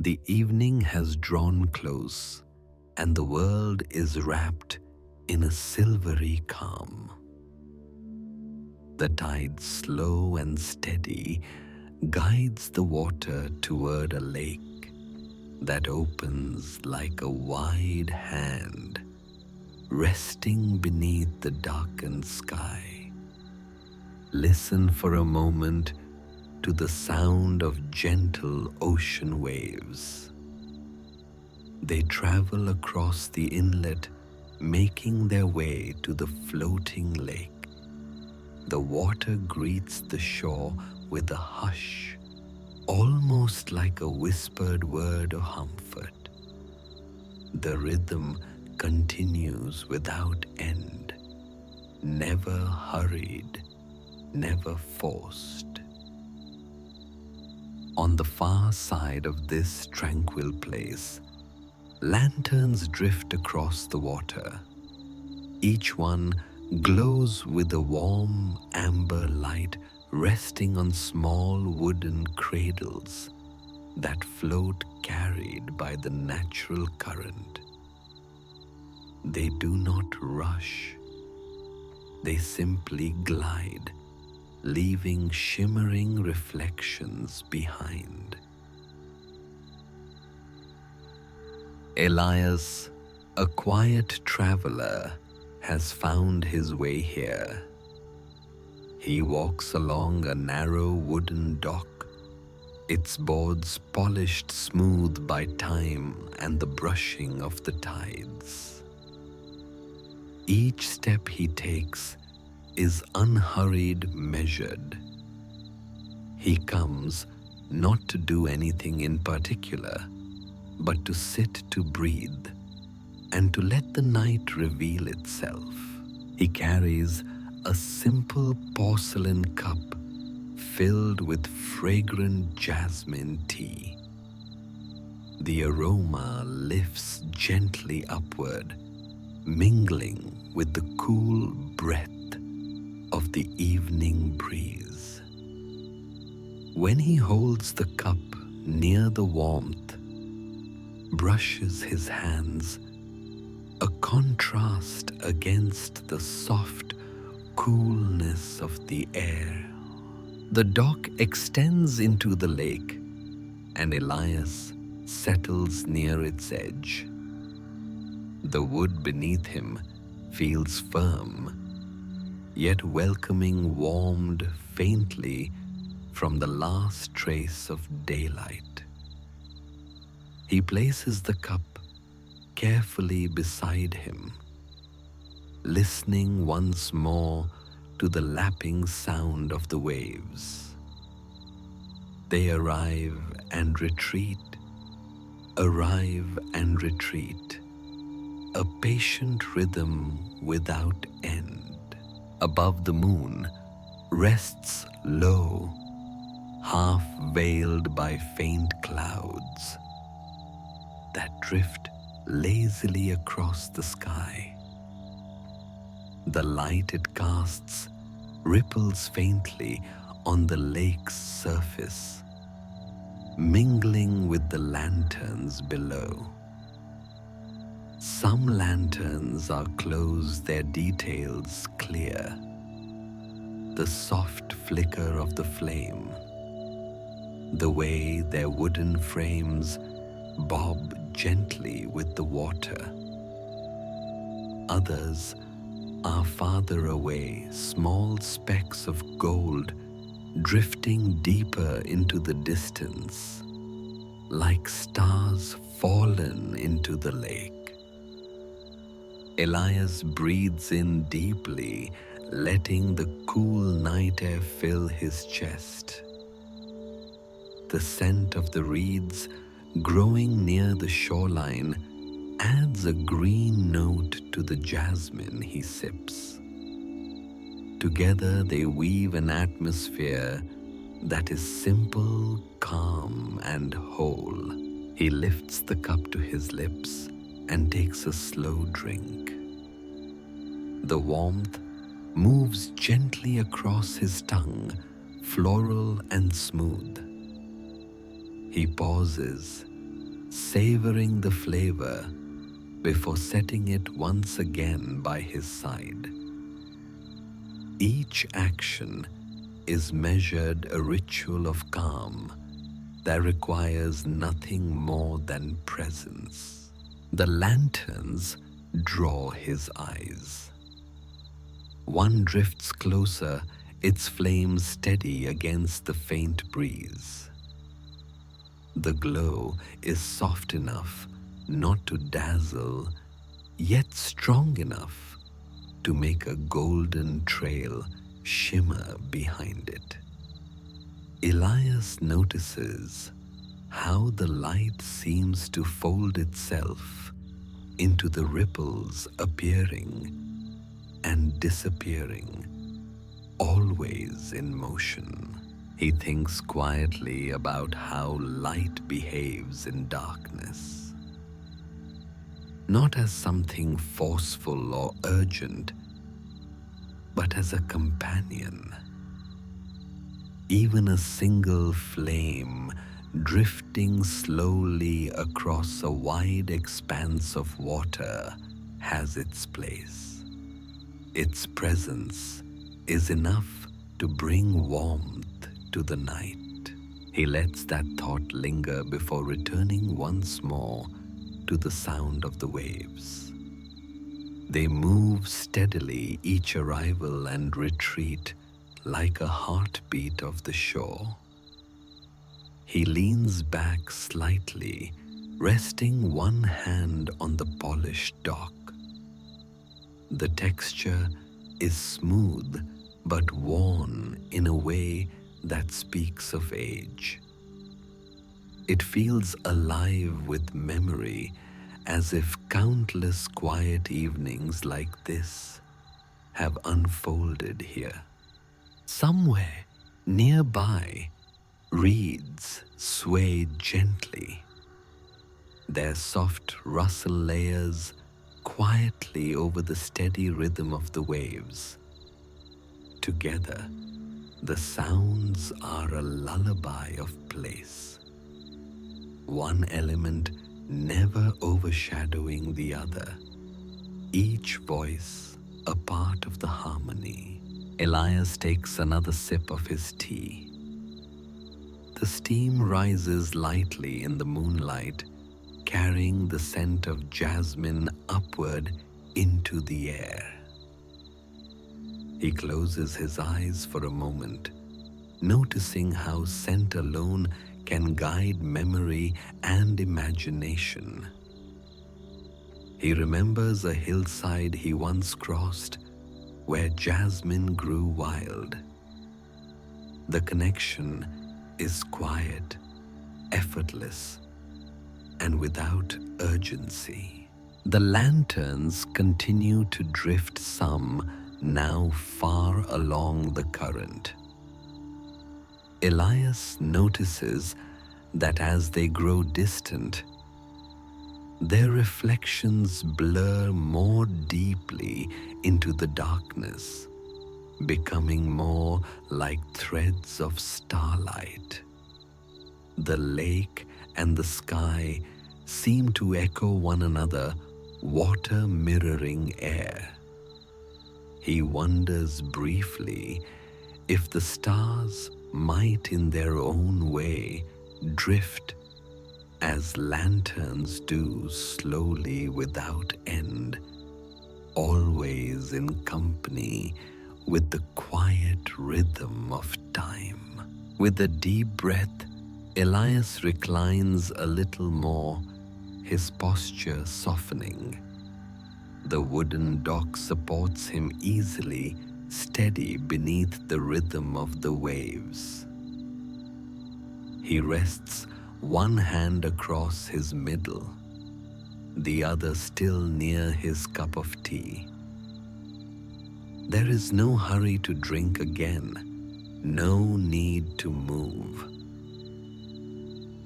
The evening has drawn close, and the world is wrapped in a silvery calm. The tide, slow and steady, guides the water toward a lake that opens like a wide hand, resting beneath the darkened sky. Listen for a moment to the sound of gentle ocean waves. They travel across the inlet, making their way to the floating lake. The water greets the shore with a hush, almost like a whispered word of comfort. The rhythm continues without end, never hurried, never forced. On the far side of this tranquil place, lanterns drift across the water. Each one glows with a warm amber light resting on small wooden cradles that float carried by the natural current. They do not rush. They simply glide, leaving shimmering reflections behind. Elias, a quiet traveler, has found his way here. He walks along a narrow wooden dock, its boards polished smooth by time and the brushing of the tides. Each step he takes is unhurried, measured. He comes not to do anything in particular, but to sit to breathe and to let the night reveal itself. He carries a simple porcelain cup filled with fragrant jasmine tea. The aroma lifts gently upward, mingling with the cool breath of the evening breeze. When he holds the cup near the warmth, brushes his hands, a contrast against the soft coolness of the air. The dock extends into the lake, and Elias settles near its edge. The wood beneath him feels firm, yet welcoming, warmed faintly from the last trace of daylight. He places the cup carefully beside him, listening once more to the lapping sound of the waves. They arrive and retreat, arrive and retreat, a patient rhythm without end. Above the moon rests low, half veiled by faint clouds that drift lazily across the sky. The light it casts ripples faintly on the lake's surface, mingling with the lanterns below. Some lanterns are closed, their details clear. The soft flicker of the flame, the way their wooden frames bob gently with the water. Others are farther away, small specks of gold drifting deeper into the distance, like stars fallen into the lake. Elias breathes in deeply, letting the cool night air fill his chest. The scent of the reeds growing near the shoreline adds a green note to the jasmine he sips. Together they weave an atmosphere that is simple, calm, and whole. He lifts the cup to his lips and takes a slow drink. The warmth moves gently across his tongue, floral and smooth. He pauses, savoring the flavor before setting it once again by his side. Each action is measured a ritual of calm that requires nothing more than presence. The lanterns draw his eyes. One drifts closer, its flames steady against the faint breeze. The glow is soft enough not to dazzle, yet strong enough to make a golden trail shimmer behind it. Elias notices how the light seems to fold itself into the ripples appearing and disappearing, always in motion. He thinks quietly about how light behaves in darkness, not as something forceful or urgent, but as a companion. Even a single flame drifting slowly across a wide expanse of water has its place. Its presence is enough to bring warmth to the night. He lets that thought linger before returning once more to the sound of the waves. They move steadily, each arrival and retreat like a heartbeat of the shore. He leans back slightly, resting one hand on the polished dock. The texture is smooth but worn in a way that speaks of age. It feels alive with memory, as if countless quiet evenings like this have unfolded here. Somewhere nearby, reeds sway gently, their soft rustle layers quietly over the steady rhythm of the waves. Together, the sounds are a lullaby of place, one element never overshadowing the other, each voice a part of the harmony. Elias takes another sip of his tea. The steam rises lightly in the moonlight, carrying the scent of jasmine upward into the air. He closes his eyes for a moment, noticing how scent alone can guide memory and imagination. He remembers a hillside he once crossed where jasmine grew wild. The connection is quiet, effortless, and without urgency. The lanterns continue to drift, some now far along the current. Elias notices that as they grow distant, their reflections blur more deeply into the darkness, becoming more like threads of starlight. The lake and the sky seem to echo one another, water mirroring air. He wonders briefly if the stars might in their own way drift as lanterns do, slowly without end, always in company with the quiet rhythm of time. With a deep breath, Elias reclines a little more, his posture softening. The wooden dock supports him easily, steady beneath the rhythm of the waves. He rests one hand across his middle, the other still near his cup of tea. There is no hurry to drink again, no need to move.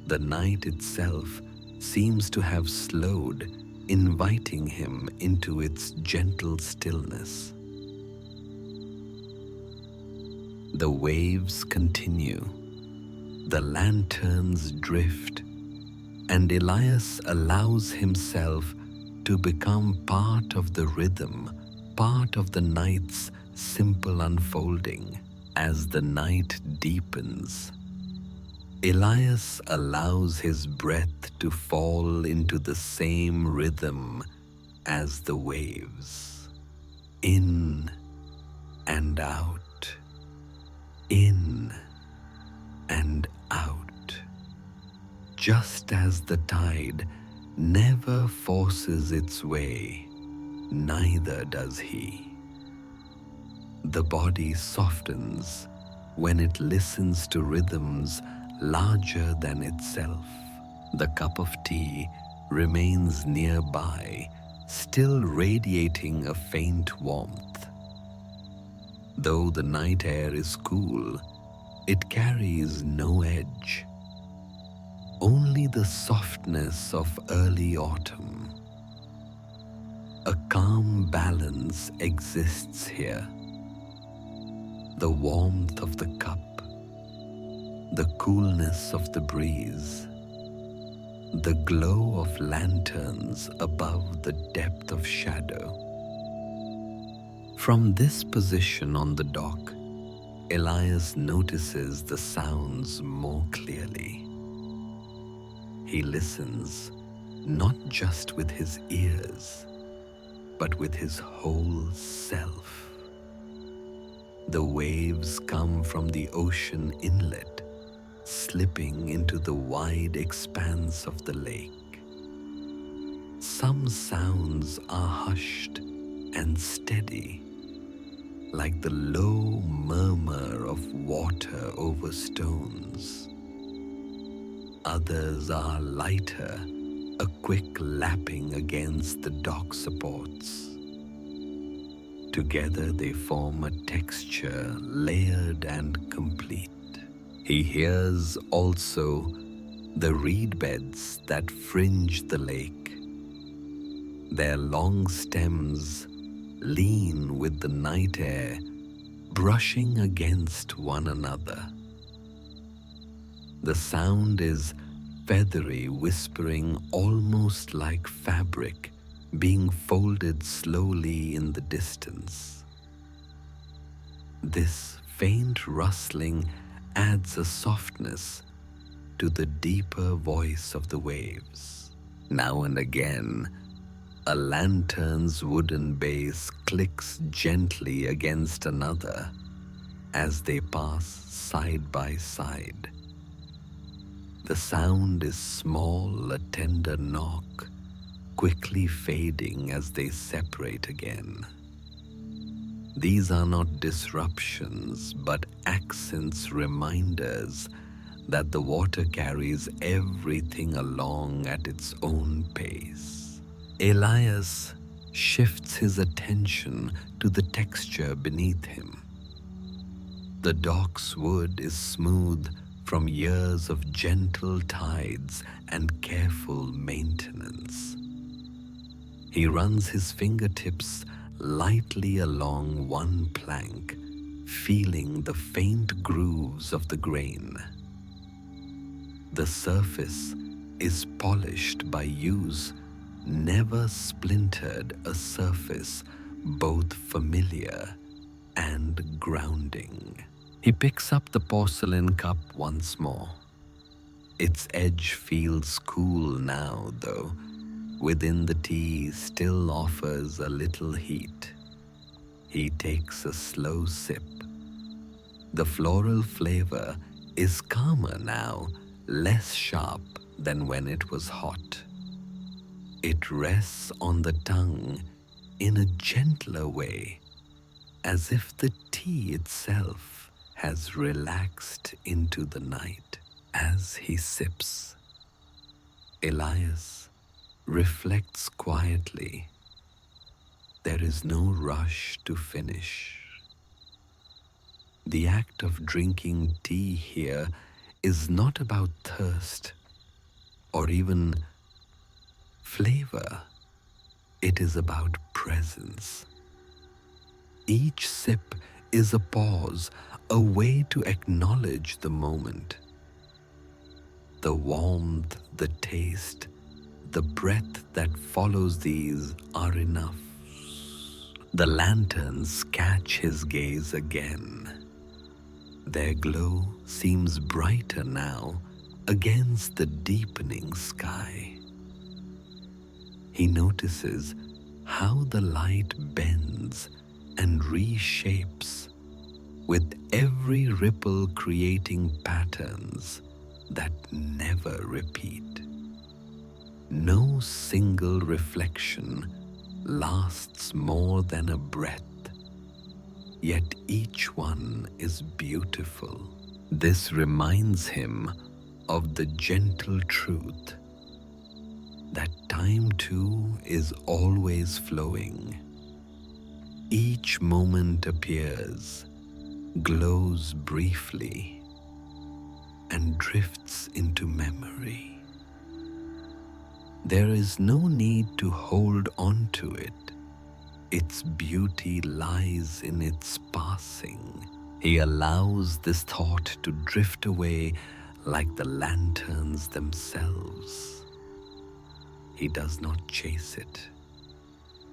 The night itself seems to have slowed, inviting him into its gentle stillness. The waves continue, the lanterns drift, and Elias allows himself to become part of the rhythm, part of the night's simple unfolding. As the night deepens, Elias allows his breath to fall into the same rhythm as the waves. In and out, in and out. Just as the tide never forces its way, neither does he. The body softens when it listens to rhythms larger than itself. The cup of tea remains nearby, still radiating a faint warmth. Though the night air is cool, it carries no edge, only the softness of early autumn. A calm balance exists here. The warmth of the cup, the coolness of the breeze, the glow of lanterns above the depth of shadow. From this position on the dock, Elias notices the sounds more clearly. He listens not just with his ears, but with his whole self. The waves come from the ocean inlet, slipping into the wide expanse of the lake. Some sounds are hushed and steady, like the low murmur of water over stones. Others are lighter, a quick lapping against the dock supports. Together they form a texture layered and complete. He hears also the reed beds that fringe the lake. Their long stems lean with the night air, brushing against one another. The sound is feathery whispering, almost like fabric being folded slowly in the distance. This faint rustling adds a softness to the deeper voice of the waves. Now and again, a lantern's wooden base clicks gently against another as they pass side by side. The sound is small, a tender knock, quickly fading as they separate again. These are not disruptions, but accents, reminders that the water carries everything along at its own pace. Elias shifts his attention to the texture beneath him. The dock's wood is smooth from years of gentle tides and careful maintenance. He runs his fingertips lightly along one plank, feeling the faint grooves of the grain. The surface is polished by use, never splintered, a surface both familiar and grounding. He picks up the porcelain cup once more. Its edge feels cool now, though within the tea still offers a little heat. He takes a slow sip. The floral flavor is calmer now, less sharp than when it was hot. It rests on the tongue in a gentler way, as if the tea itself has relaxed into the night. As he sips, Elias reflects quietly. There is no rush to finish. The act of drinking tea here is not about thirst or even flavor. It is about presence. Each sip is a pause, a way to acknowledge the moment. The warmth, the taste, the breath that follows these are enough. The lanterns catch his gaze again. Their glow seems brighter now against the deepening sky. He notices how the light bends and reshapes, with every ripple creating patterns that never repeat. No single reflection lasts more than a breath, yet each one is beautiful. This reminds him of the gentle truth that time too is always flowing. Each moment appears, glows briefly, and drifts into memory. There is no need to hold on to it. Its beauty lies in its passing. He allows this thought to drift away like the lanterns themselves. He does not chase it.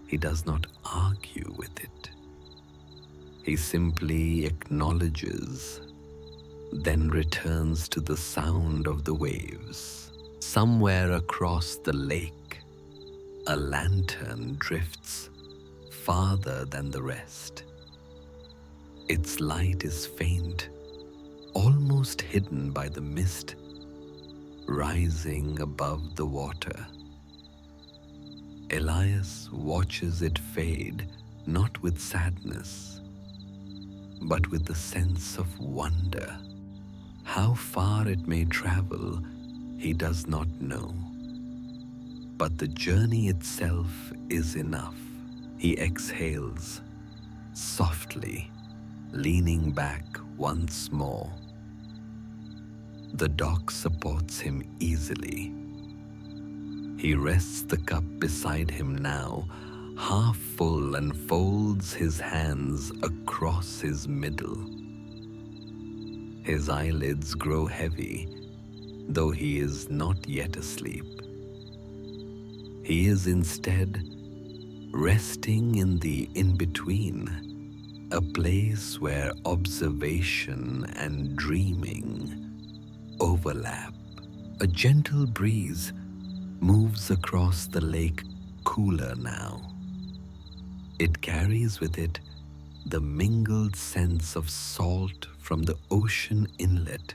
He does not argue with it. He simply acknowledges, then returns to the sound of the waves. Somewhere across the lake, a lantern drifts farther than the rest. Its light is faint, almost hidden by the mist rising above the water. Elias watches it fade, not with sadness, but with the sense of wonder. How far it may travel, he does not know. But the journey itself is enough. He exhales, softly, leaning back once more. The dock supports him easily. He rests the cup beside him now, half full, and folds his hands across his middle. His eyelids grow heavy, though he is not yet asleep. He is instead resting in the in-between, a place where observation and dreaming overlap. A gentle breeze moves across the lake, cooler now. It carries with it the mingled sense of salt from the ocean inlet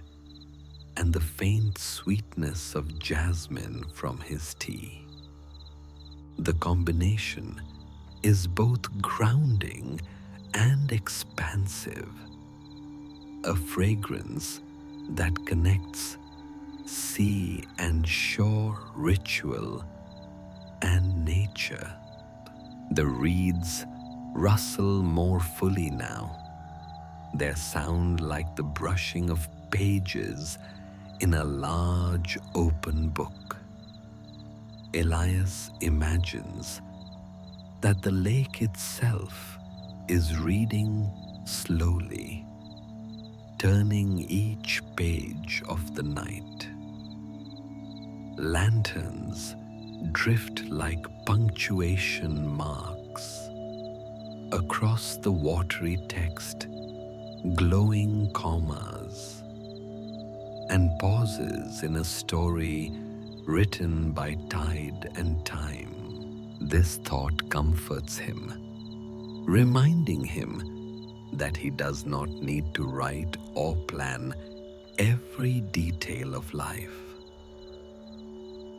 and the faint sweetness of jasmine from his tea. The combination is both grounding and expansive, a fragrance that connects sea and shore, ritual and nature. The reeds rustle more fully now, their sound like the brushing of pages in a large open book. Elias imagines that the lake itself is reading slowly, turning each page of the night. Lanterns drift like punctuation marks across the watery text, glowing commas, and pauses in a story written by tide and time. This thought comforts him, reminding him that he does not need to write or plan every detail of life.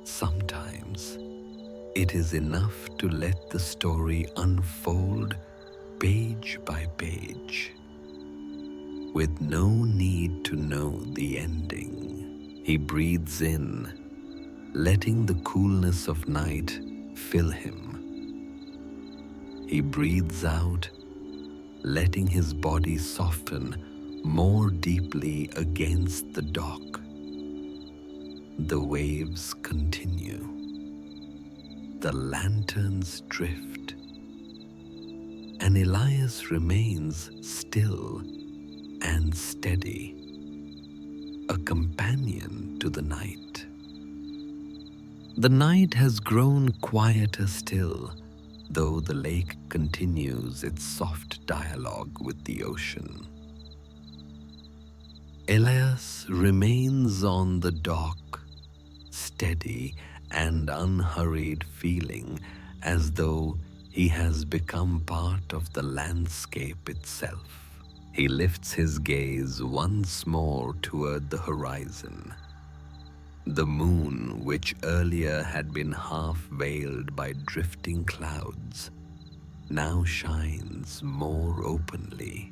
Sometimes it is enough to let the story unfold page by page, with no need to know the ending. He breathes in, letting the coolness of night fill him. He breathes out, letting his body soften more deeply against the dock. The waves continue. The lanterns drift, and Elias remains still and steady, a companion to the night. The night has grown quieter still, though the lake continues its soft dialogue with the ocean. Elias remains on the dock, steady and unhurried, feeling as though he has become part of the landscape itself. He lifts his gaze once more toward the horizon. The moon, which earlier had been half veiled by drifting clouds, now shines more openly.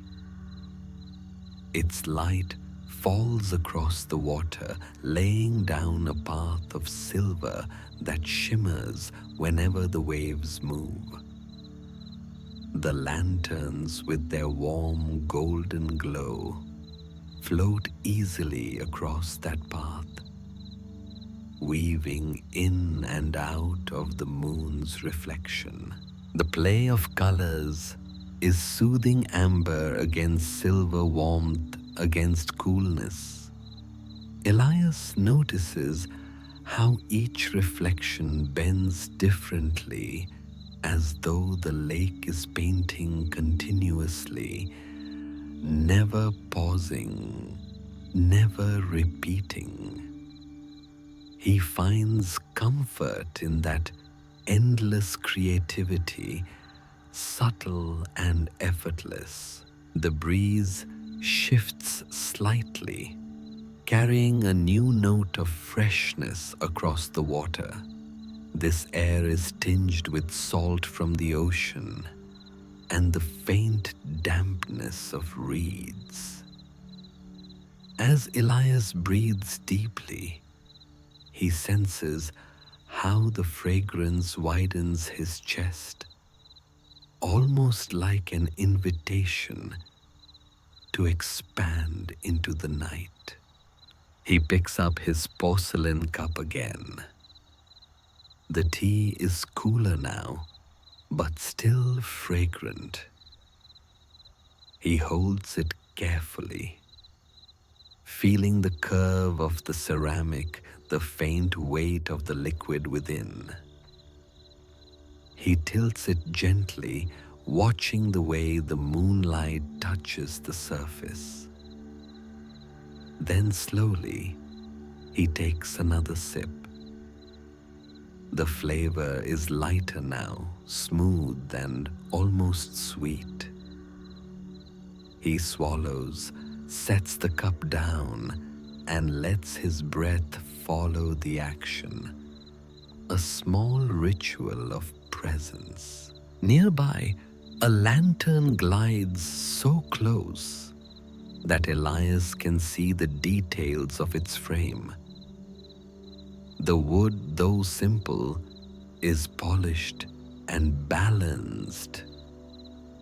Its light falls across the water, laying down a path of silver that shimmers whenever the waves move. The lanterns, with their warm golden glow, float easily across that path, weaving in and out of the moon's reflection. The play of colors is soothing amber against silver, warmth against coolness. Elias notices how each reflection bends differently, as though the lake is painting continuously, never pausing, never repeating. He finds comfort in that endless creativity, subtle and effortless. The breeze shifts slightly, carrying a new note of freshness across the water. This air is tinged with salt from the ocean and the faint dampness of reeds. As Elias breathes deeply, he senses how the fragrance widens his chest, almost like an invitation to expand into the night. He picks up his porcelain cup again. The tea is cooler now, but still fragrant. He holds it carefully, feeling the curve of the ceramic, the faint weight of the liquid within. He tilts it gently, watching the way the moonlight touches the surface. Then slowly, he takes another sip. The flavor is lighter now, smooth and almost sweet. He swallows, sets the cup down, and lets his breath follow the action. A small ritual of presence. Nearby, a lantern glides so close that Elias can see the details of its frame. The wood, though simple, is polished and balanced,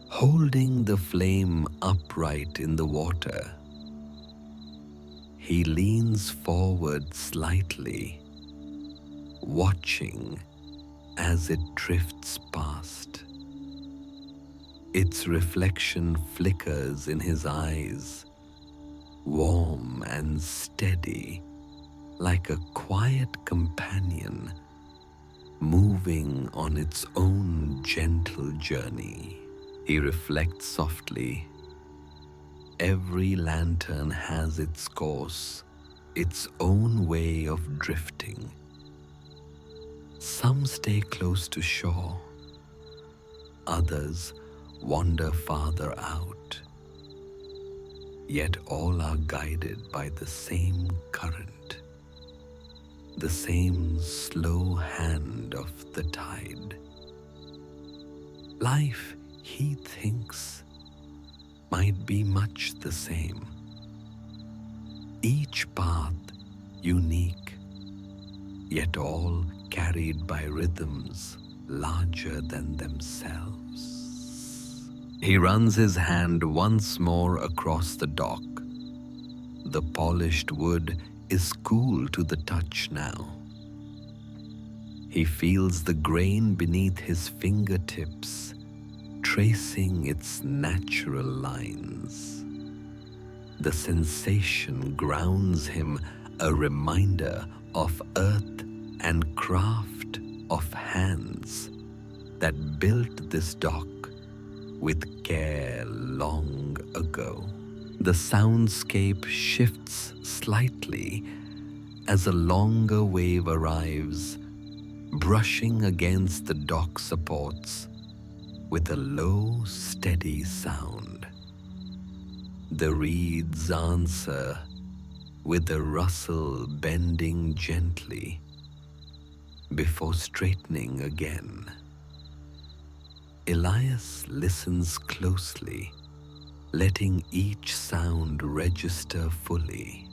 holding the flame upright in the water. He leans forward slightly, watching as it drifts past. Its reflection flickers in his eyes, warm and steady, like a quiet companion moving on its own gentle journey. He reflects softly. Every lantern has its course, its own way of drifting. Some stay close to shore, others wander farther out, yet all are guided by the same current, the same slow hand of the tide. Life, he thinks, might be much the same, each path unique, yet all carried by rhythms larger than themselves. He runs his hand once more across the dock. The polished wood is cool to the touch now. He feels the grain beneath his fingertips, tracing its natural lines. The sensation grounds him, a reminder of earth and craft of hands that built this dock with care long ago. The soundscape shifts slightly as a longer wave arrives, brushing against the dock supports with a low, steady sound. The reeds answer with a rustle, bending gently before straightening again. Elias listens closely, letting each sound register fully.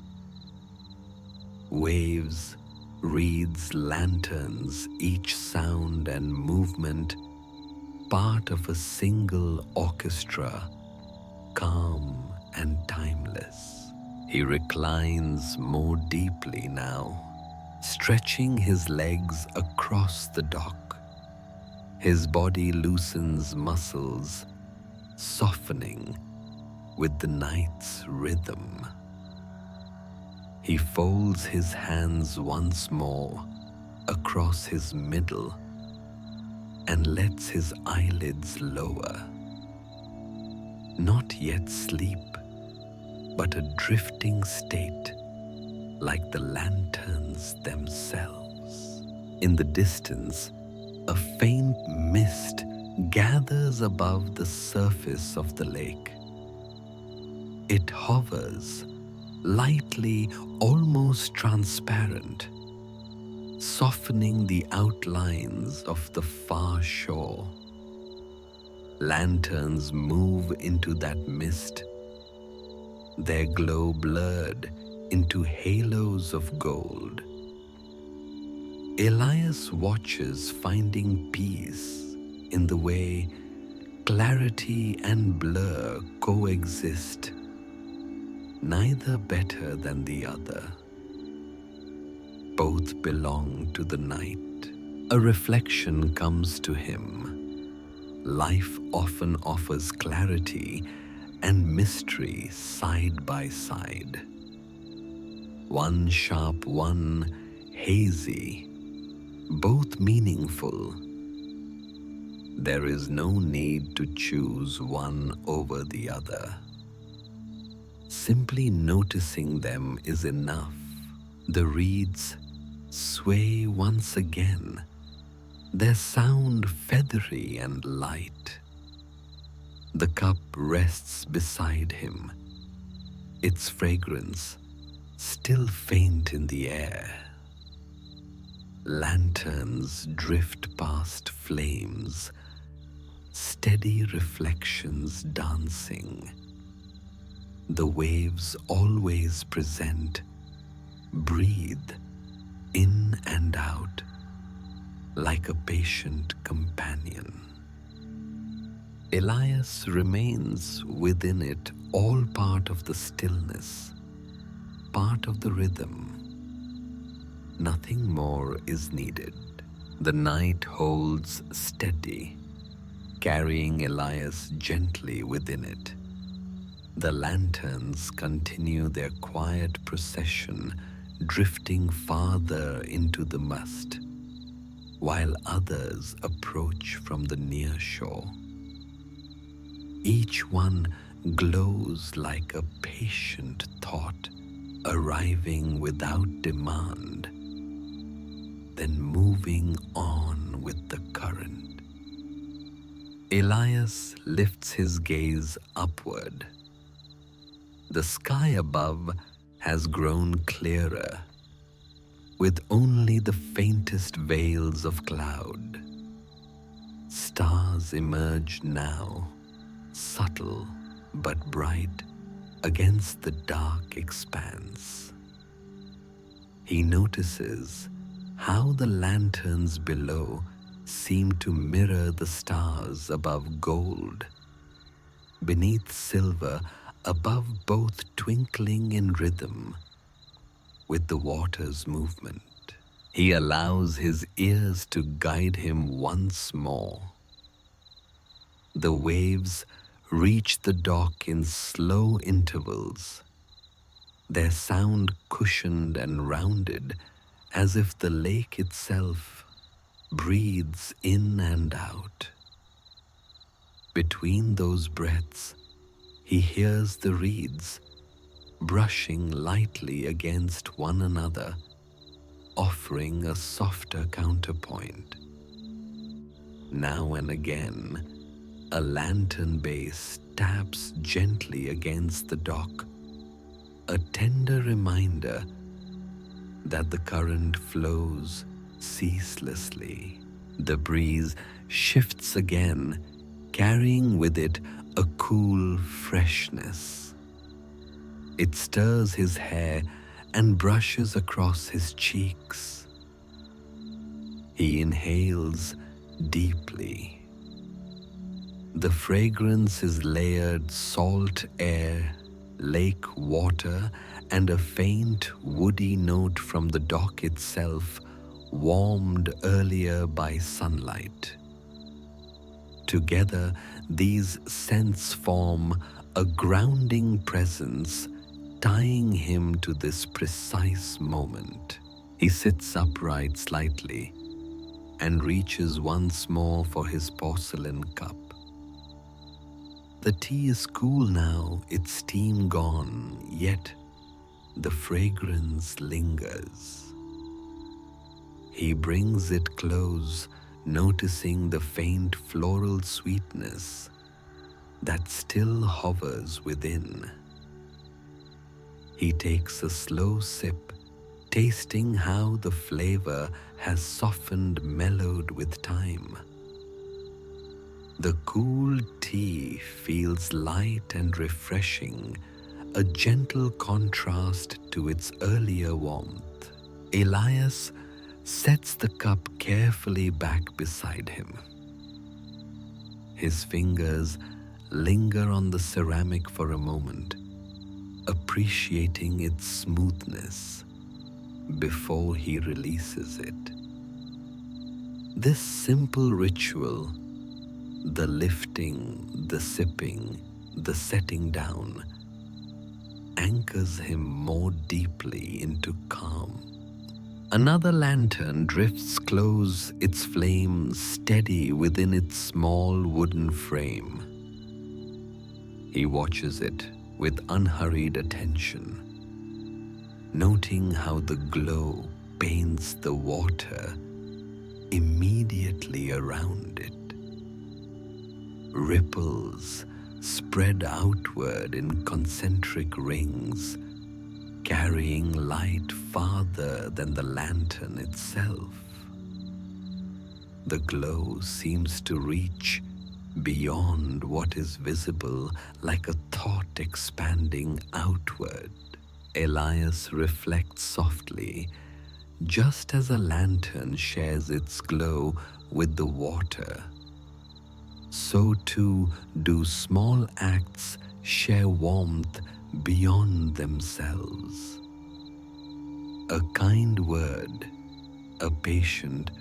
Waves, reeds, lanterns, each sound and movement part of a single orchestra, calm and timeless. He reclines more deeply now, stretching his legs across the dock. His body loosens muscles, softening with the night's rhythm. He folds his hands once more across his middle and lets his eyelids lower. Not yet sleep, but a drifting state like the lanterns themselves. In the distance, a faint mist gathers above the surface of the lake. It hovers, lightly, almost transparent, softening the outlines of the far shore. Lanterns move into that mist, their glow blurred into halos of gold. Elias watches, finding peace in the way clarity and blur coexist, neither better than the other. Both belong to the night. A reflection comes to him. Life often offers clarity and mystery side by side. One sharp, one hazy, both meaningful. There is no need to choose one over the other. Simply noticing them is enough. The reeds sway once again, their sound feathery and light. The cup rests beside him, its fragrance still faint in the air. Lanterns drift past flames, steady reflections dancing. The waves always present, breathe in and out like a patient companion. Elias remains within it, all part of the stillness, part of the rhythm. Nothing more is needed. The night holds steady, carrying Elias gently within it. The lanterns continue their quiet procession, drifting farther into the mist, while others approach from the near shore. Each one glows like a patient thought, arriving without demand, then moving on with the current. Elias lifts his gaze upward. The sky above has grown clearer, with only the faintest veils of cloud. Stars emerge now, subtle but bright against the dark expanse. He notices how the lanterns below seem to mirror the stars above gold, beneath silver, above both twinkling in rhythm with the water's movement. He allows his ears to guide him once more. The waves reach the dock in slow intervals, their sound cushioned and rounded as if the lake itself breathes in and out. Between those breaths, he hears the reeds brushing lightly against one another, offering a softer counterpoint. Now and again, a lantern base taps gently against the dock, a tender reminder that the current flows ceaselessly. The breeze shifts again, carrying with it a cool freshness. It stirs his hair and brushes across his cheeks. He inhales deeply. The fragrance is layered salt air, lake water, and a faint woody note from the dock itself, warmed earlier by sunlight. Together, these scents form a grounding presence, tying him to this precise moment. He sits upright slightly and reaches once more for his porcelain cup. The tea is cool now, its steam gone, yet the fragrance lingers. He brings it close, noticing the faint floral sweetness that still hovers within. He takes a slow sip, tasting how the flavor has softened, mellowed with time. The cool tea feels light and refreshing, a gentle contrast to its earlier warmth. Elias sets the cup carefully back beside him. His fingers linger on the ceramic for a moment, appreciating its smoothness before he releases it. This simple ritual, the lifting, the sipping, the setting down, anchors him more deeply into calm. Another lantern drifts close, its flame steady within its small wooden frame. He watches it with unhurried attention, noting how the glow paints the water immediately around it. Ripples spread outward in concentric rings, carrying light farther than the lantern itself. The glow seems to reach beyond what is visible, like a thought expanding outward. Elias reflects softly, just as a lantern shares its glow with the water. So too do small acts share warmth beyond themselves. A kind word, a patient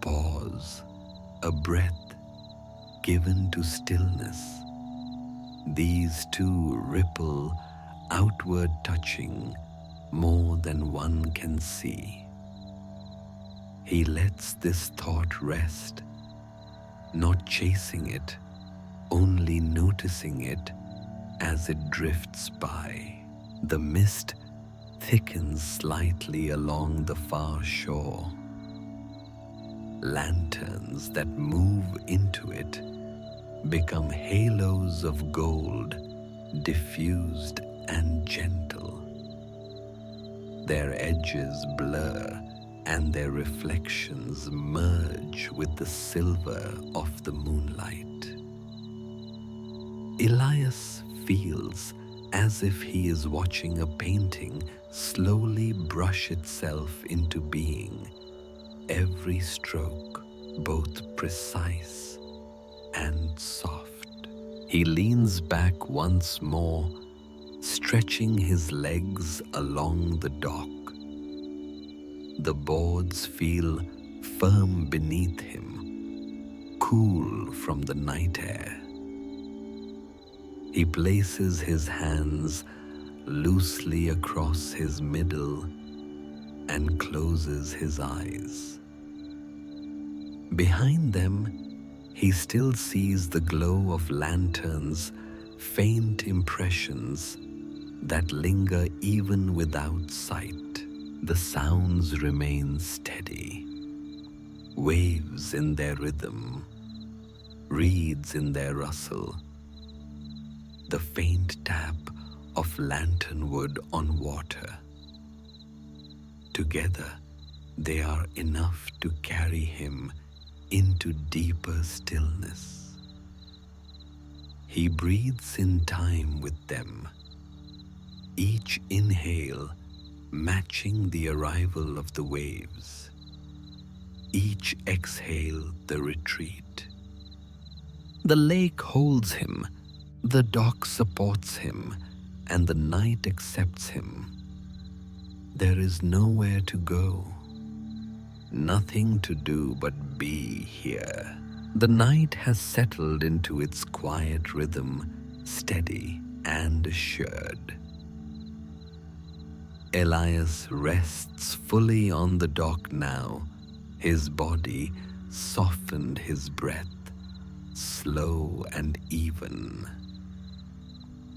pause, a breath given to stillness. These two ripple outward, touching more than one can see. He lets this thought rest, not chasing it, only noticing it as it drifts by. The mist thickens slightly along the far shore. Lanterns that move into it become halos of gold, diffused and gentle. Their edges blur and their reflections merge with the silver of the moonlight. Elias feels as if he is watching a painting slowly brush itself into being, every stroke both precise and soft. He leans back once more, stretching his legs along the dock. The boards feel firm beneath him, cool from the night air. He places his hands loosely across his middle, and closes his eyes. Behind them, he still sees the glow of lanterns, faint impressions that linger even without sight. The sounds remain steady, waves in their rhythm, reeds in their rustle, the faint tap of lantern wood on water. Together, they are enough to carry him into deeper stillness. He breathes in time with them, each inhale matching the arrival of the waves, each exhale the retreat. The lake holds him, the dock supports him, and the night accepts him. There is nowhere to go, nothing to do but be here. The night has settled into its quiet rhythm, steady and assured. Elias rests fully on the dock now, his body softened, his breath slow and even.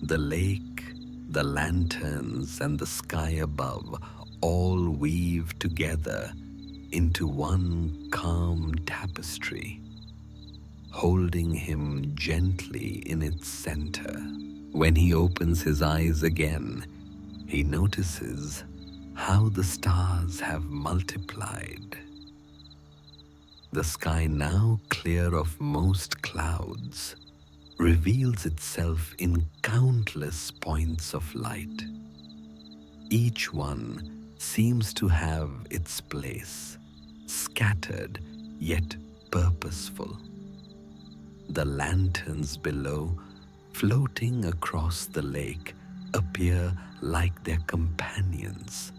The lake, the lanterns, and the sky above all weave together into one calm tapestry, holding him gently in its center. When he opens his eyes again, he notices how the stars have multiplied. The sky, now clear of most clouds, reveals itself in countless points of light. Each one seems to have its place, scattered yet purposeful. The lanterns below, floating across the lake, appear like their companions,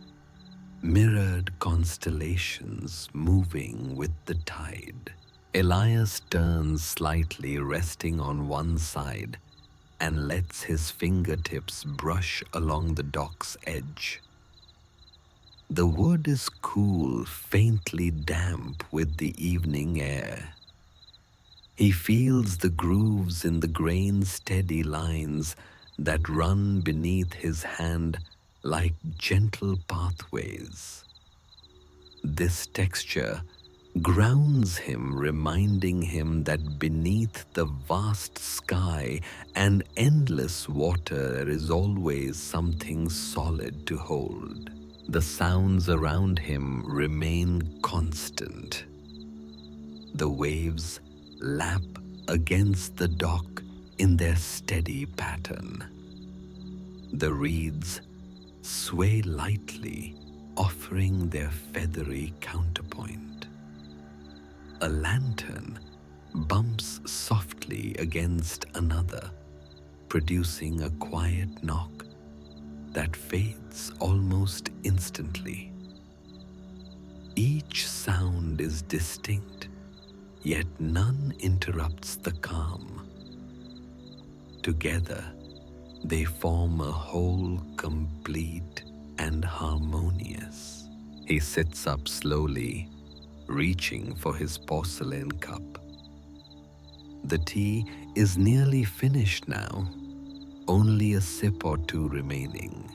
mirrored constellations moving with the tide. Elias turns slightly, resting on one side, and lets his fingertips brush along the dock's edge. The wood is cool, faintly damp with the evening air. He feels the grooves in the grain-steady lines that run beneath his hand like gentle pathways. This texture grounds him, reminding him that beneath the vast sky and endless water there is always something solid to hold. The sounds around him remain constant. The waves lap against the dock in their steady pattern. The reeds sway lightly, offering their feathery counterpoint. A lantern bumps softly against another, producing a quiet knock that fades almost instantly. Each sound is distinct, yet none interrupts the calm. Together, they form a whole, complete and harmonious. He sits up slowly, reaching for his porcelain cup. The tea is nearly finished now, only a sip or two remaining.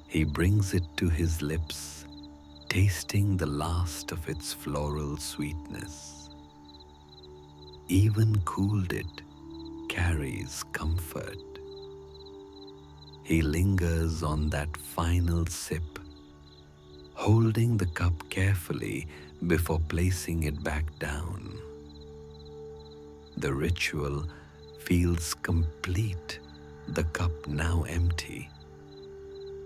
He brings it to his lips, tasting the last of its floral sweetness. Even cooled it carries comfort. He lingers on that final sip, holding the cup carefully before placing it back down. The ritual feels complete, the cup now empty,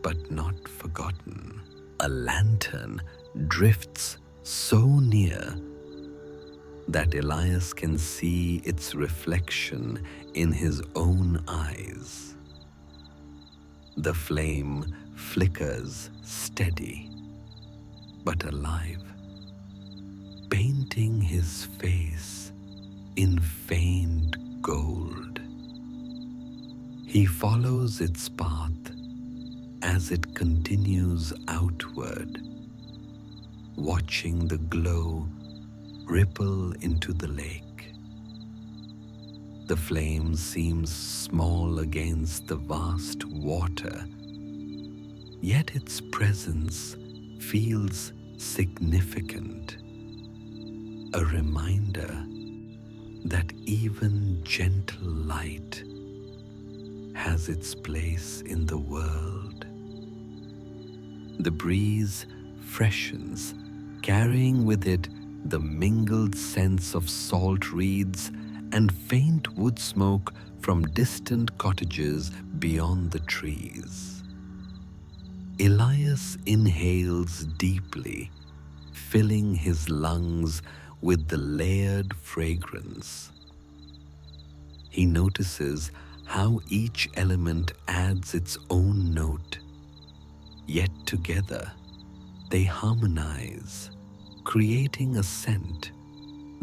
but not forgotten. A lantern drifts so near that Elias can see its reflection in his own eyes. The flame flickers steady, but alive, painting his face in faint gold. He follows its path, as it continues outward, watching the glow ripple into the lake. The flame seems small against the vast water, yet its presence feels significant, a reminder that even gentle light has its place in the world. The breeze freshens, carrying with it the mingled scents of salt reeds and faint wood smoke from distant cottages beyond the trees. Elias inhales deeply, filling his lungs with the layered fragrance. He notices how each element adds its own note, yet together they harmonize, creating a scent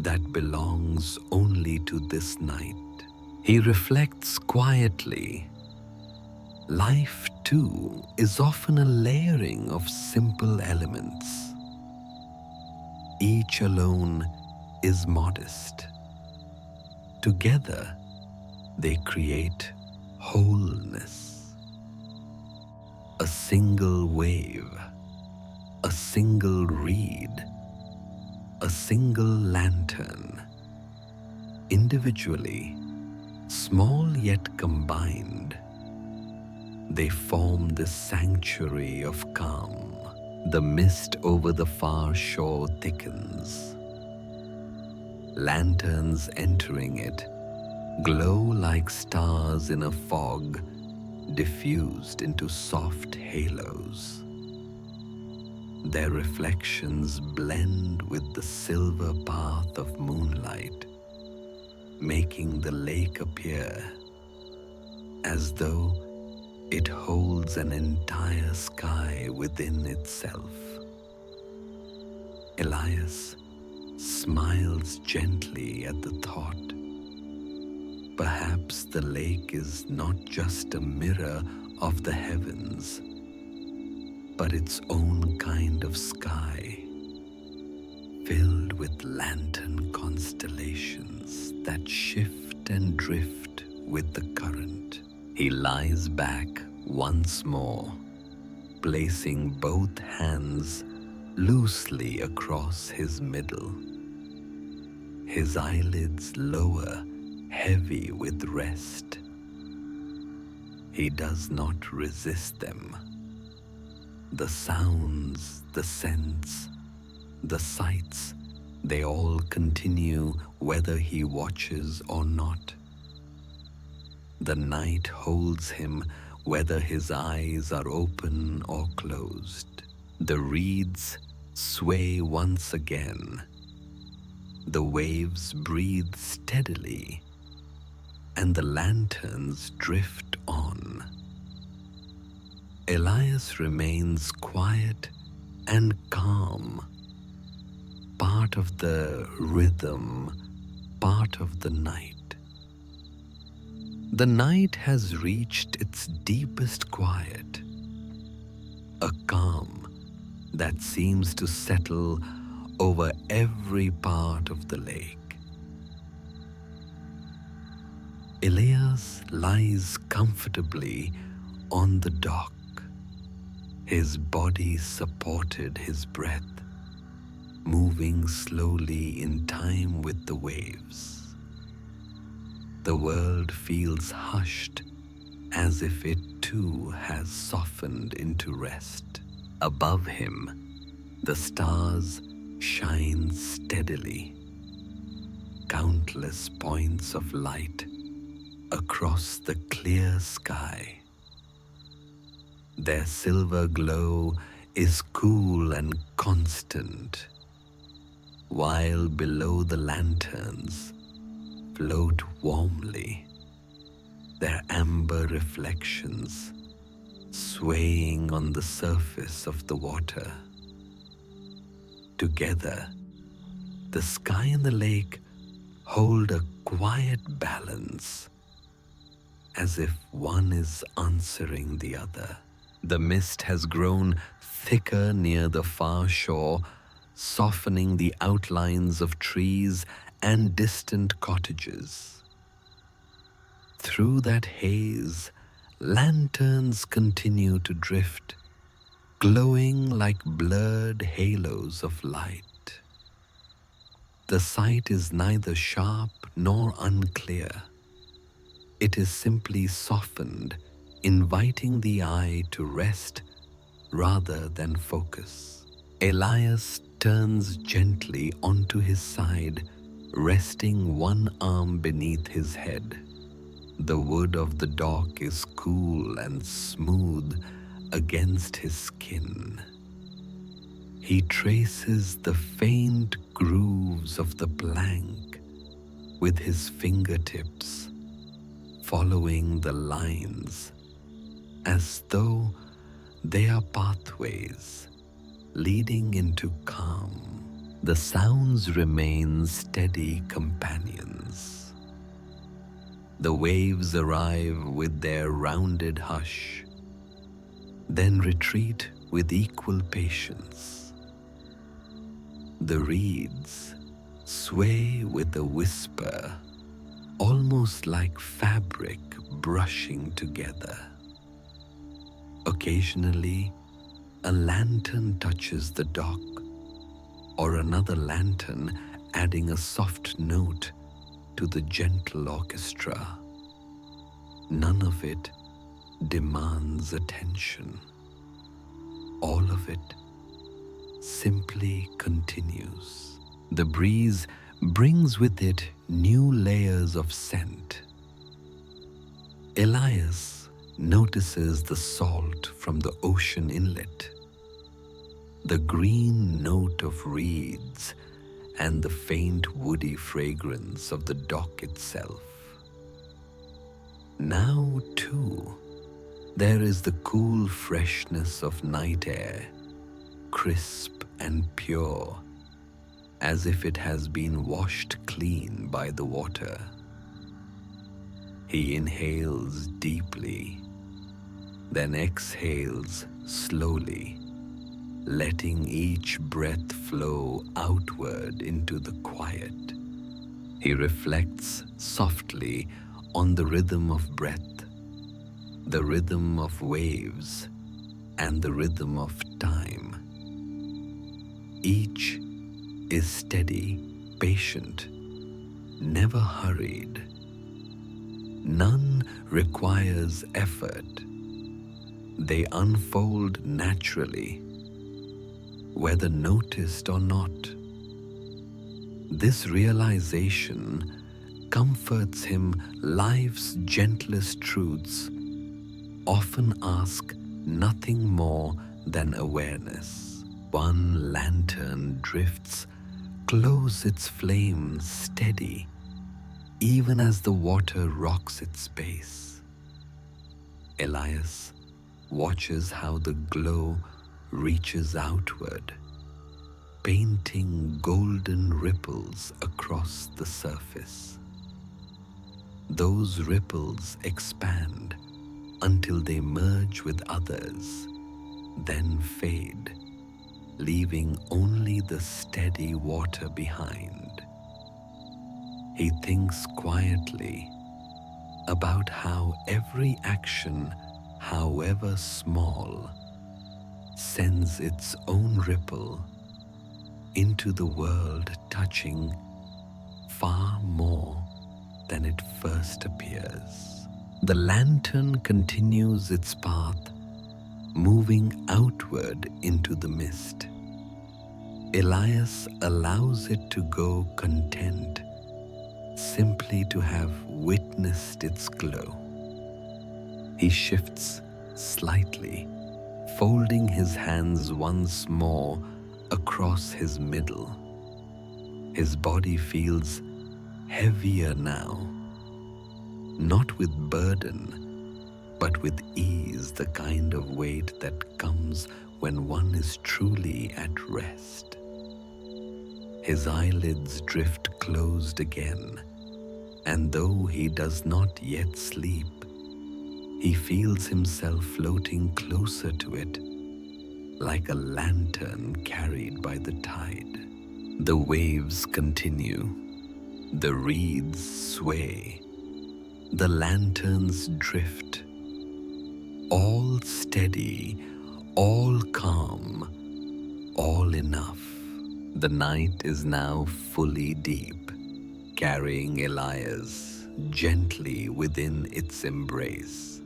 that belongs only to this night. He reflects quietly. Life, too, is often a layering of simple elements. Each alone is modest. Together, they create wholeness. A single wave, a single reed, a single lantern. Individually, small yet combined, they form this sanctuary of calm. The mist over the far shore thickens. Lanterns entering it glow like stars in a fog, diffused into soft halos. Their reflections blend with the silver path of moonlight, making the lake appear as though it holds an entire sky within itself. Elias smiles gently at the thought. Perhaps the lake is not just a mirror of the heavens, but its own kind of sky, filled with lantern constellations that shift and drift with the current. He lies back once more, placing both hands loosely across his middle. His eyelids lower, heavy with rest. He does not resist them. The sounds, the scents, the sights, they all continue whether he watches or not. The night holds him whether his eyes are open or closed. The reeds sway once again. The waves breathe steadily, and the lanterns drift on. Elias remains quiet and calm, part of the rhythm, part of the night. The night has reached its deepest quiet, a calm that seems to settle over every part of the lake. Elias lies comfortably on the dock, his body supported his breath, moving slowly in time with the waves. The world feels hushed, as if it too has softened into rest. Above him, the stars shine steadily, countless points of light across the clear sky. Their silver glow is cool and constant, while below the lanterns float warmly, their amber reflections swaying on the surface of the water. Together, the sky and the lake hold a quiet balance, as if one is answering the other. The mist has grown thicker near the far shore, softening the outlines of trees and distant cottages. Through that haze, lanterns continue to drift, glowing like blurred halos of light. The sight is neither sharp nor unclear. It is simply softened, inviting the eye to rest rather than focus. Elias turns gently onto his side, resting one arm beneath his head. The wood of the dock is cool and smooth against his skin. He traces the faint grooves of the plank with his fingertips, following the lines as though they are pathways leading into calm. The sounds remain steady companions. The waves arrive with their rounded hush, then retreat with equal patience. The reeds sway with a whisper, almost like fabric brushing together. Occasionally, a lantern touches the dock, or another lantern adding a soft note to the gentle orchestra. None of it demands attention. All of it simply continues. The breeze brings with it new layers of scent. Elias notices the salt from the ocean inlet, the green note of reeds, and the faint woody fragrance of the dock itself. Now, too, there is the cool freshness of night air, crisp and pure, as if it has been washed clean by the water. He inhales deeply, then exhales slowly, letting each breath flow outward into the quiet. He reflects softly on the rhythm of breath, the rhythm of waves, and the rhythm of time. Each is steady, patient, never hurried. None requires effort. They unfold naturally, whether noticed or not. This realization comforts him. Life's gentlest truths often ask nothing more than awareness. One lantern drifts close, its flame steady, even as the water rocks its base. Elias watches how the glow reaches outward, painting golden ripples across the surface. Those ripples expand until they merge with others, then fade, leaving only the steady water behind. He thinks quietly about how every action, however small, sends its own ripple into the world, touching far more than it first appears. The lantern continues its path, moving outward into the mist. Elias allows it to go, content simply to have witnessed its glow. He shifts slightly, folding his hands once more across his middle. His body feels heavier now, not with burden, but with ease, the kind of weight that comes when one is truly at rest. His eyelids drift closed again, and though he does not yet sleep, He feels himself floating closer to it, like a lantern carried by the tide. The waves continue, the reeds sway, the lanterns drift, all steady, all calm, all enough. The night is now fully deep, carrying Elias gently within its embrace.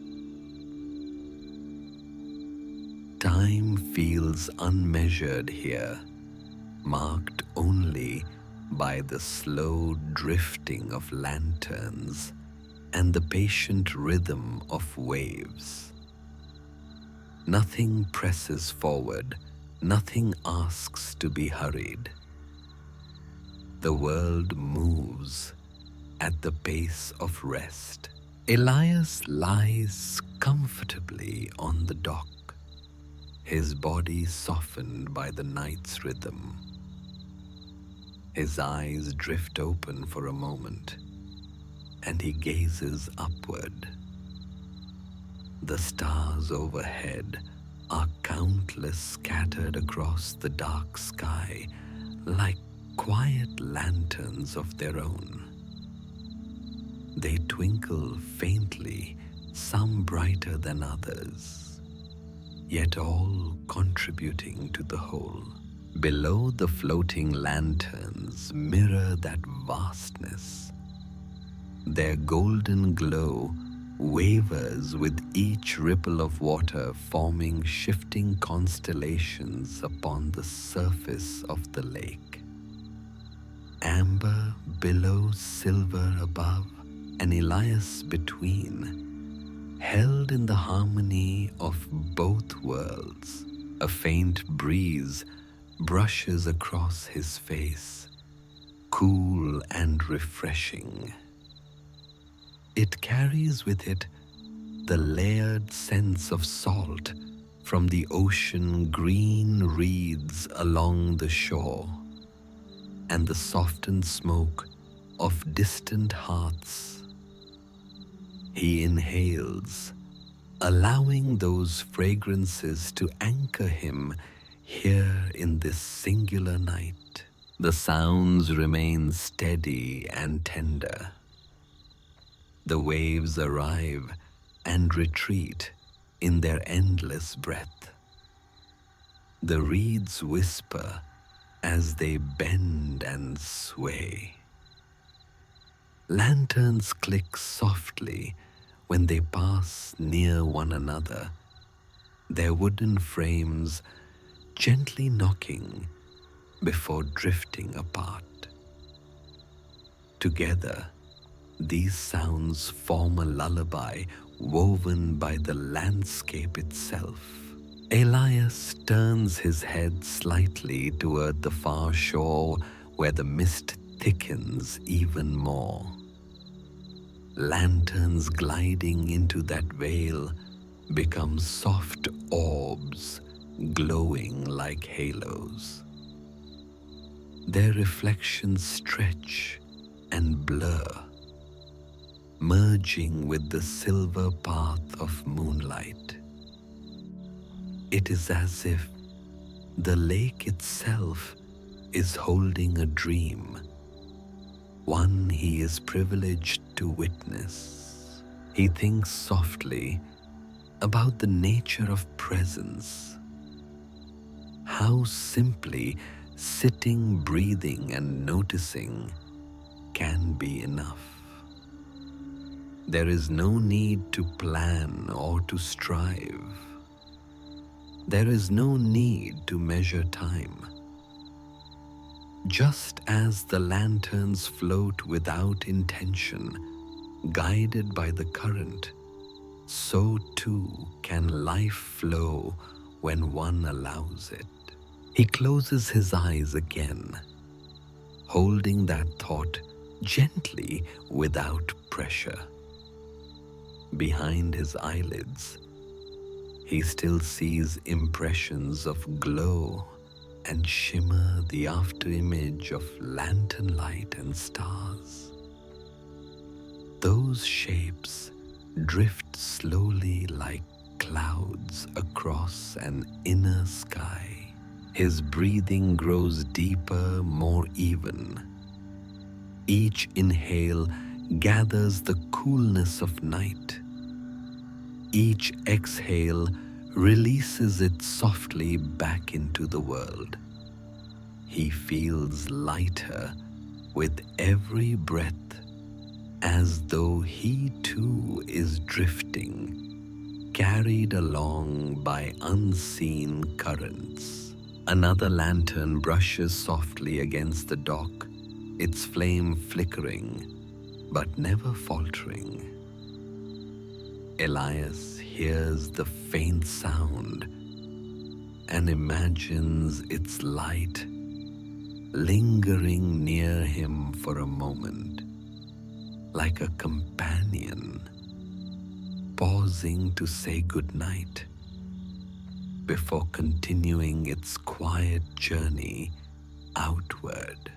Time feels unmeasured here, marked only by the slow drifting of lanterns and the patient rhythm of waves. Nothing presses forward, nothing asks to be hurried. The world moves at the pace of rest. Elias lies comfortably on the dock, his body softened by the night's rhythm. His eyes drift open for a moment, and he gazes upward. The stars overhead are countless, scattered across the dark sky like quiet lanterns of their own. They twinkle faintly, some brighter than others, yet all contributing to the whole. Below, the floating lanterns mirror that vastness. Their golden glow wavers with each ripple of water, forming shifting constellations upon the surface of the lake. Amber below, silver above, and Elias between, held in the harmony of both worlds. A faint breeze brushes across his face, cool and refreshing. It carries with it the layered sense of salt from the ocean green reeds along the shore, and the softened smoke of distant hearths. He inhales, allowing those fragrances to anchor him here in this singular night. The sounds remain steady and tender. The waves arrive and retreat in their endless breath. The reeds whisper as they bend and sway. Lanterns click softly when they pass near one another, their wooden frames gently knocking before drifting apart. Together, these sounds form a lullaby woven by the landscape itself. Elias turns his head slightly toward the far shore, where the mist thickens even more. Lanterns gliding into that veil become soft orbs, glowing like halos. Their reflections stretch and blur, merging with the silver path of moonlight. It is as if the lake itself is holding a dream, one he is privileged to witness. He thinks softly about the nature of presence, how simply sitting, breathing, and noticing can be enough. There is no need to plan or to strive. There is no need to measure time. Just as the lanterns float without intention, guided by the current, so too can life flow when one allows it. He closes his eyes again, holding that thought gently without pressure. Behind his eyelids, he still sees impressions of glow and shimmer, the afterimage of lantern light and stars. Those shapes drift slowly like clouds across an inner sky. His breathing grows deeper, more even. Each inhale gathers the coolness of night. Each exhale releases it softly back into the world. He feels lighter with every breath, as though he too is drifting, carried along by unseen currents. Another lantern brushes softly against the dock, its flame flickering, but never faltering. Elias hears the faint sound and imagines its light lingering near him for a moment, like a companion pausing to say goodnight before continuing its quiet journey outward.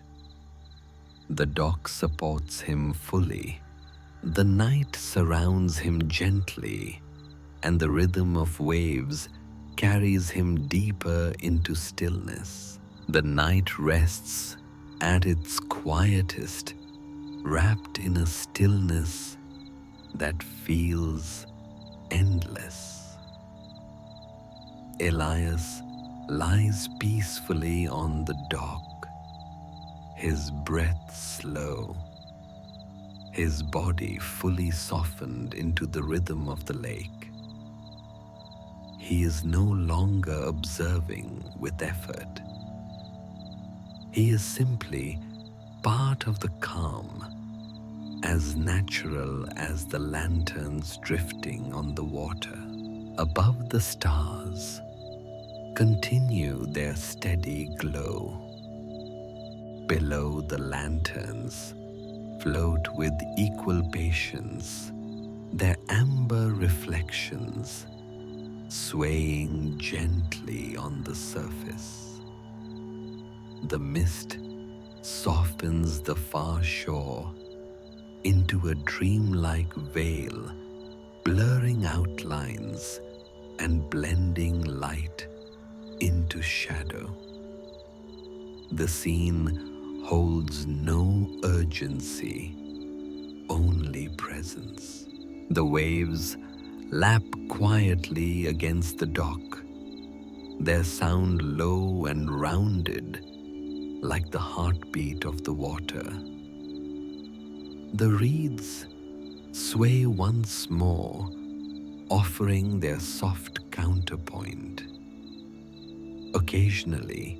The dock supports him fully. The night surrounds him gently, and the rhythm of waves carries him deeper into stillness. The night rests at its quietest, wrapped in a stillness that feels endless. Elias lies peacefully on the dock, his breath slow, his body fully softened into the rhythm of the lake. He is no longer observing with effort. He is simply part of the calm, as natural as the lanterns drifting on the water. Above the stars continue their steady glow. Below the lanterns float with equal patience their amber reflections, swaying gently on the surface. The mist softens the far shore into a dreamlike veil, blurring outlines and blending light into shadow. The scene holds no urgency, only presence. The waves lap quietly against the dock, their sound low and rounded like the heartbeat of the water. The reeds sway once more, offering their soft counterpoint. Occasionally,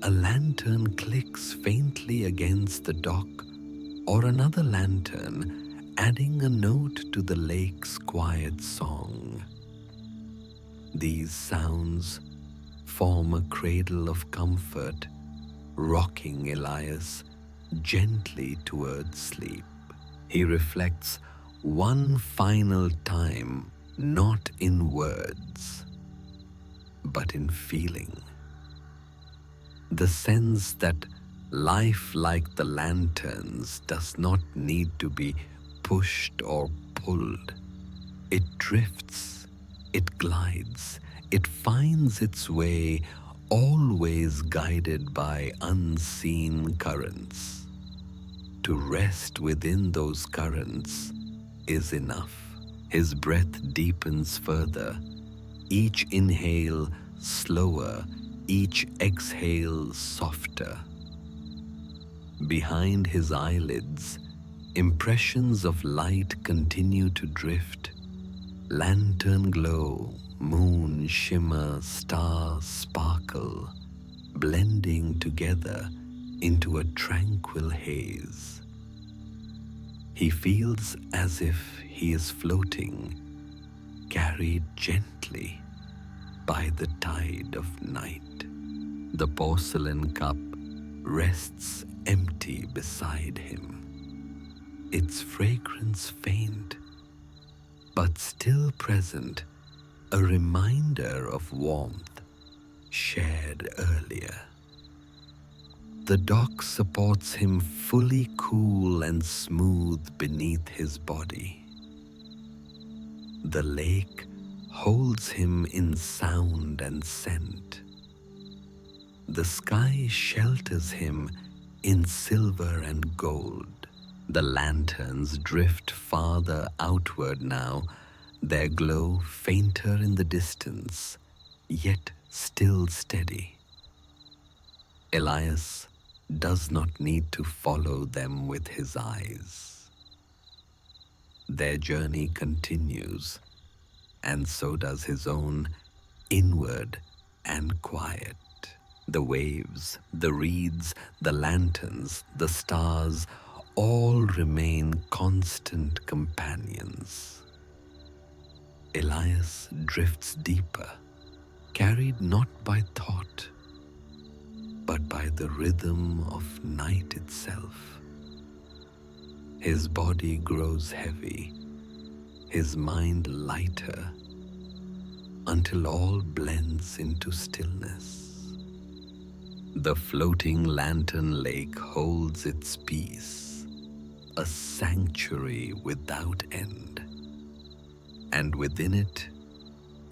a lantern clicks faintly against the dock, or another lantern adding a note to the lake's quiet song. These sounds form a cradle of comfort, rocking Elias gently towards sleep. He reflects one final time, not in words, but in feeling. The sense that life, like the lanterns, does not need to be pushed or pulled. It drifts, it glides, it finds its way, always guided by unseen currents. To rest within those currents is enough. His breath deepens further, each inhale slower, each exhale softer. Behind his eyelids, impressions of light continue to drift. Lantern glow, moon shimmer, star sparkle, blending together into a tranquil haze. He feels as if he is floating, carried gently by the tide of night. The porcelain cup rests empty beside him, its fragrance faint, but still present, a reminder of warmth shared earlier. The dock supports him fully cool and smooth beneath his body. The lake holds him in sound and scent. The sky shelters him in silver and gold. The lanterns drift farther outward now, their glow fainter in the distance, yet still steady. Elias does not need to follow them with his eyes. Their journey continues, and so does his own, inward and quiet. The waves, the reeds, the lanterns, the stars all remain constant companions. Elias drifts deeper, carried not by thought, but by the rhythm of night itself. His body grows heavy, his mind lighter, until all blends into stillness. The floating lantern lake holds its peace, a sanctuary without end, and within it,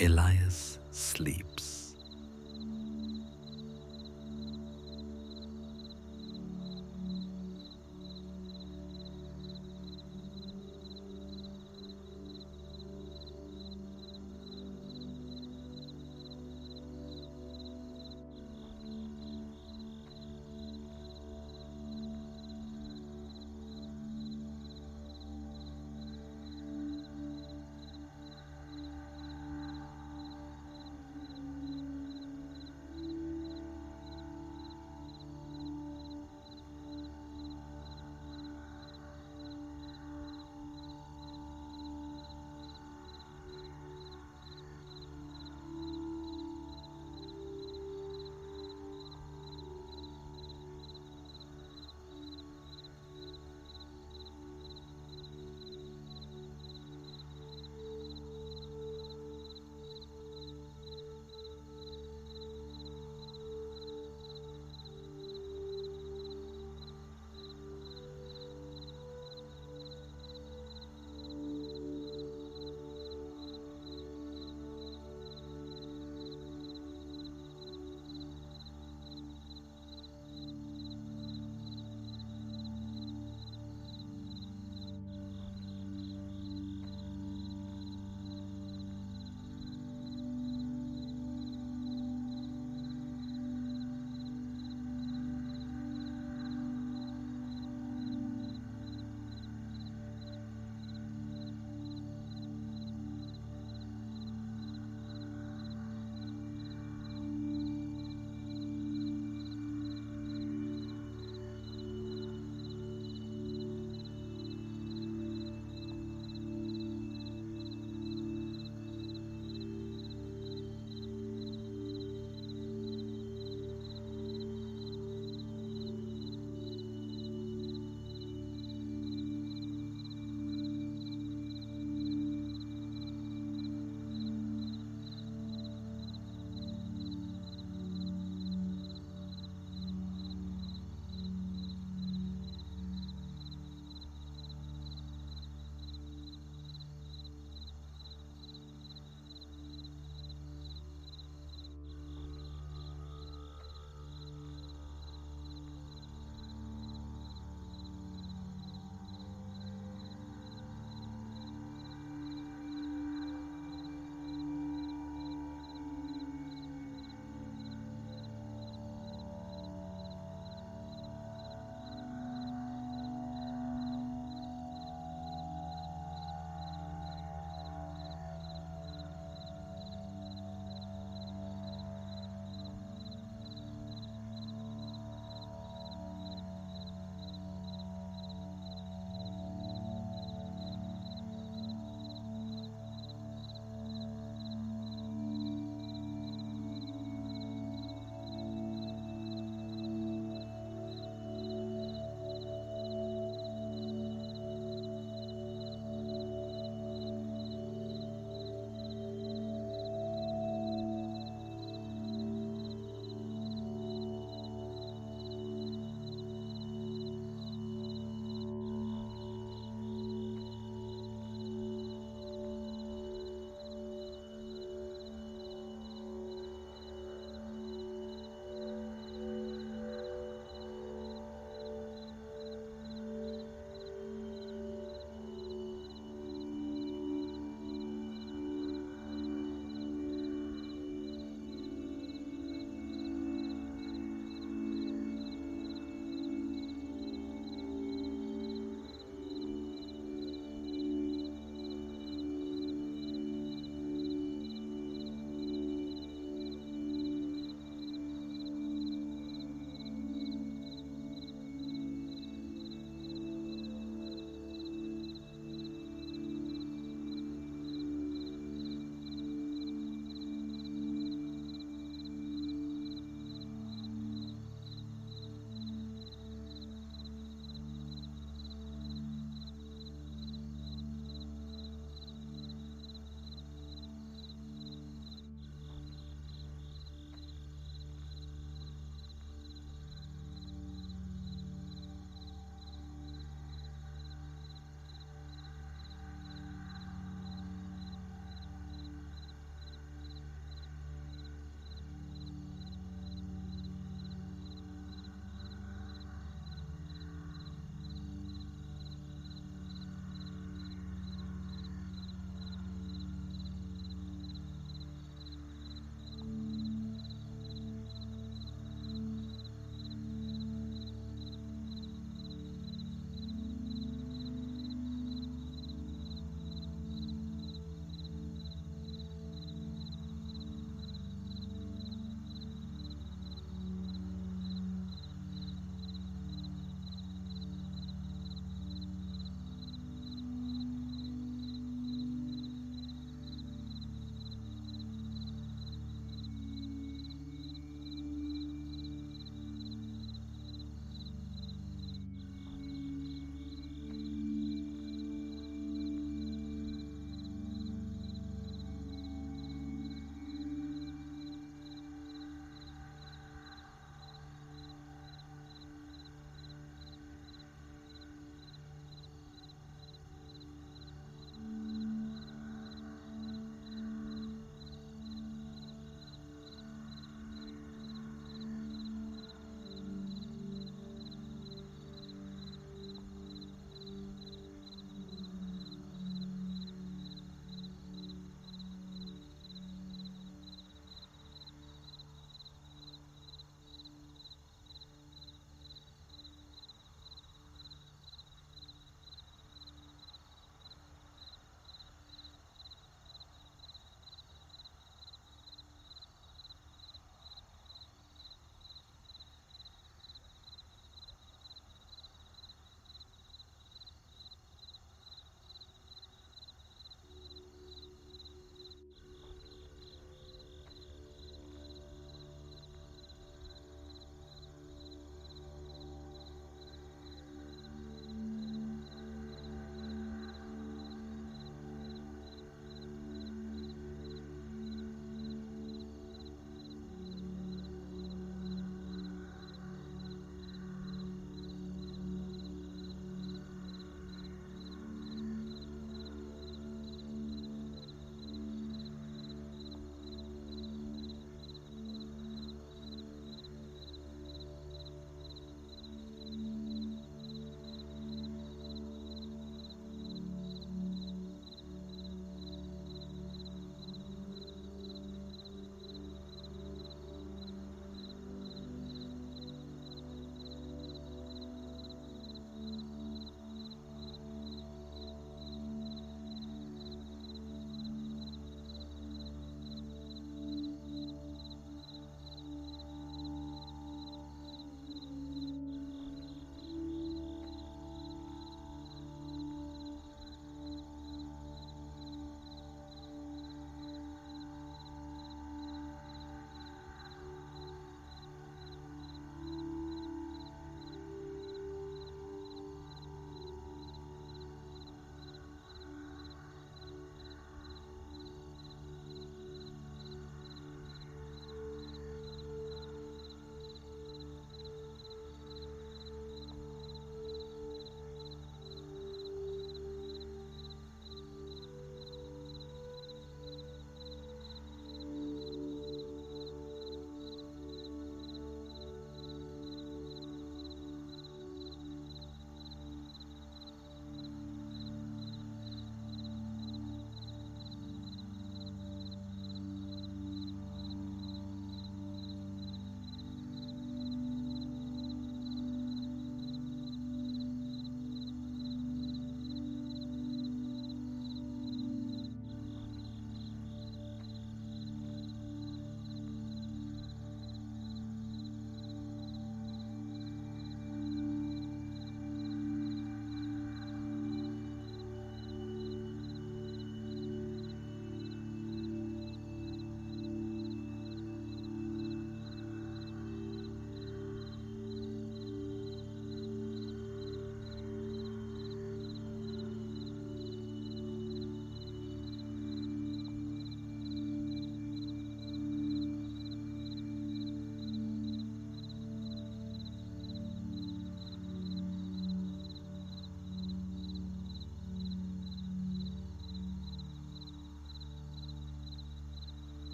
Elias sleeps.